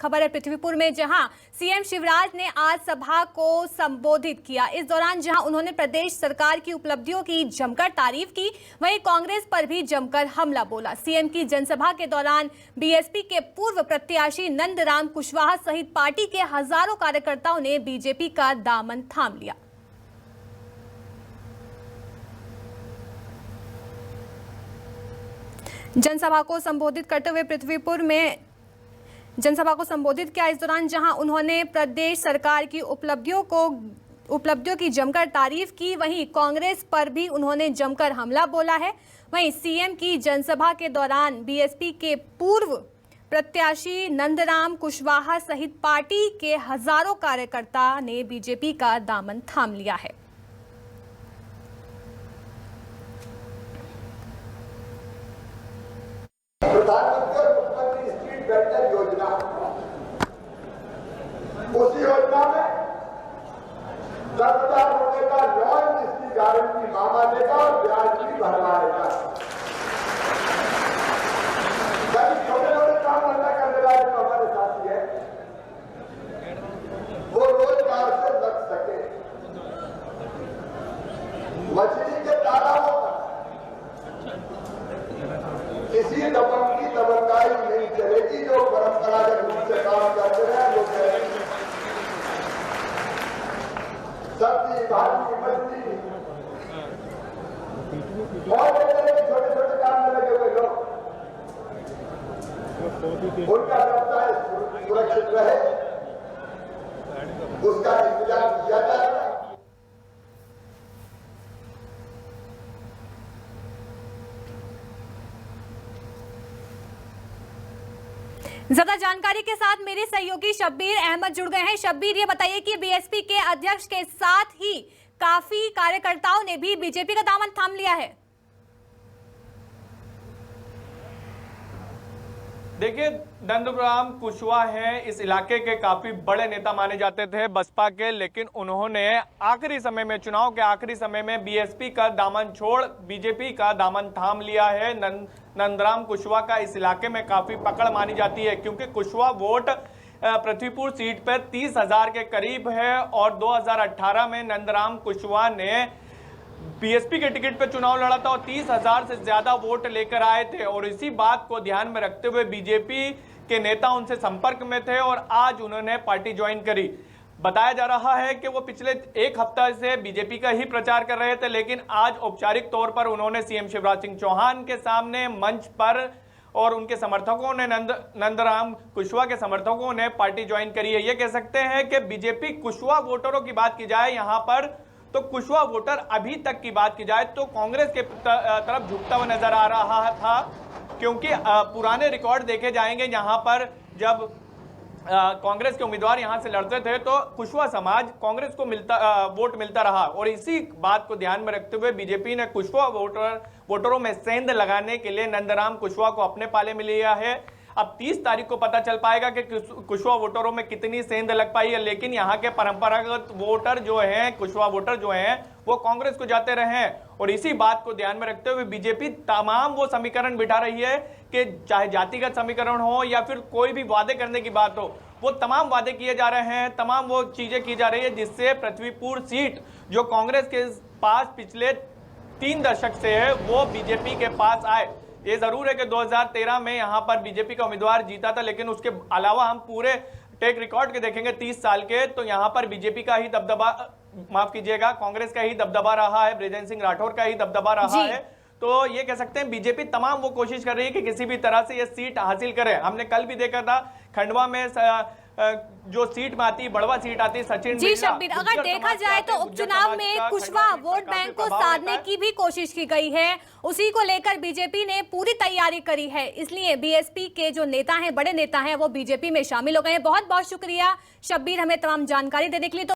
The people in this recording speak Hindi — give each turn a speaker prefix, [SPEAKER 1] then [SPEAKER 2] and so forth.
[SPEAKER 1] खबर है पृथ्वीपुर में, जहां सीएम शिवराज ने आज सभा को संबोधित किया। इस दौरान जहां उन्होंने प्रदेश सरकार की उपलब्धियों की जमकर तारीफ की, वहीं कांग्रेस पर भी जमकर हमला बोला। सीएम की जनसभा के दौरान बीएसपी के पूर्व प्रत्याशी नंदराम कुशवाहा सहित पार्टी के हजारों कार्यकर्ताओं ने बीजेपी का दामन थाम लिया। जनसभा को संबोधित करते हुए पृथ्वीपुर में जनसभा को संबोधित किया। इस दौरान जहां उन्होंने प्रदेश सरकार की उपलब्धियों की जमकर तारीफ की, वहीं कांग्रेस पर भी उन्होंने जमकर हमला बोला है। वहीं सीएम की जनसभा के दौरान बीएसपी के पूर्व प्रत्याशी नंदराम कुशवाहा सहित पार्टी के हजारों कार्यकर्ता ने बीजेपी का दामन थाम लिया है।
[SPEAKER 2] प्रधानमंत्री और मुख्यमंत्री स्ट्रीट वेंडर योजना, उस योजना में 10,000 रुपए का लोन जिसकी गारंटी मामा देगा और ब्याज भी भरवाएगा। कभी छोटे छोटे काम धंधा करने वाले जो हमारे साथी है, वो रोजगार से लग सके। मछली के तालाबों पर किसी दबंग की दबंगाई नहीं चलेगी। जो परंपरागत रूप से काम करते हैं वो करेंगे। सब्जी भाजी मछली और छोटे छोटे काम में लगे हुए लोग, उनका व्यवसाय सुरक्षित रहे, उसका इंतजाम किया जा रहा है।
[SPEAKER 1] ज्यादा जानकारी के साथ मेरे सहयोगी शब्बीर अहमद जुड़ गए हैं। शब्बीर, ये बताइए कि बीएसपी के अध्यक्ष के साथ ही काफी कार्यकर्ताओं ने भी बीजेपी का दामन थाम लिया है।
[SPEAKER 3] देखिए, नंदराम कुशवाहा हैं, इस इलाके के काफी बड़े नेता माने जाते थे बसपा के, लेकिन उन्होंने आखिरी समय में, चुनाव के आखिरी समय में बीएसपी का दामन छोड़ बीजेपी का दामन थाम लिया है। नंदराम कुशवाहा का इस इलाके में काफी पकड़ मानी जाती है, क्योंकि कुशवाहा वोट पृथ्वीपुर सीट पर 30,000 के करीब है और 2018 में नंदराम कुशवाहा ने बीएसपी के टिकट पर चुनाव लड़ा था और 30,000 से ज्यादा वोट लेकर आए थे। और इसी बात को ध्यान में रखते हुए बीजेपी के नेता उनसे संपर्क में थे और आज उन्होंने पार्टी ज्वाइन करी। बताया जा रहा है कि वो पिछले एक हफ्ता से बीजेपी का ही प्रचार कर रहे थे, लेकिन आज औपचारिक तौर पर उन्होंने सीएम शिवराज सिंह चौहान के सामने मंच पर और उनके समर्थकों ने नंदराम कुशवाहा के समर्थकों ने पार्टी ज्वाइन करी है। ये कह सकते हैं कि बीजेपी कुशवाहा वोटरों की बात की जाए यहाँ पर, तो कुशवाहा वोटर अभी तक की बात की जाए तो कांग्रेस के तरफ झुकता हुआ नजर आ रहा था, क्योंकि पुराने रिकॉर्ड देखे जाएंगे। यहाँ पर जब कांग्रेस के उम्मीदवार यहां से लड़ते थे तो कुशवाहा समाज कांग्रेस को वोट मिलता रहा, और इसी बात को ध्यान में रखते हुए बीजेपी ने कुशवाहा वोटरों में सेंध लगाने के लिए नंदराम कुशवाहा को अपने पाले में लिया है। अब 30 तारीख को पता चल पाएगा कि कुशवाहा वोटरों में कितनी सेंध लग पाई है, लेकिन यहाँ के परंपरागत वोटर जो हैं, कुशवाहा वोटर जो हैं, वो कांग्रेस को जाते रहे हैं। और इसी बात को ध्यान में रखते हुए बीजेपी तमाम वो समीकरण बिठा रही है कि चाहे जातिगत समीकरण हो या फिर कोई भी वादे करने की बात हो, वो तमाम वादे किए जा रहे हैं, तमाम वो चीजें की जा रही है जिससे पृथ्वीपुर सीट जो कांग्रेस के पास पिछले 3 दशक से है, वो बीजेपी के पास आए। ये जरूर है कि 2013 में यहाँ पर बीजेपी का उम्मीदवार जीता था, लेकिन उसके अलावा हम पूरे टेक रिकॉर्ड के देखेंगे 30 साल के, तो यहाँ पर बीजेपी का ही दबदबा, माफ कीजिएगा, कांग्रेस का ही दबदबा रहा है, बृजेंद्र सिंह राठौर का ही दबदबा रहा है। तो ये कह सकते हैं बीजेपी तमाम वो कोशिश कर रही है कि किसी भी तरह से ये सीट हासिल करे। हमने कल भी देखा था खंडवा में जो सीट में आती, बड़वा सीट आती, सचिन
[SPEAKER 1] जी शब्बीर, अगर देखा जाए तो उपचुनाव में कुशवाहा वोट बैंक को साधने की भी कोशिश की गई है, उसी को लेकर बीजेपी ने पूरी तैयारी करी है। इसलिए बीएसपी के जो नेता हैं, बड़े नेता हैं, वो बीजेपी में शामिल हो गए हैं। बहुत बहुत शुक्रिया शब्बीर, हमें तमाम जानकारी देने के लिए।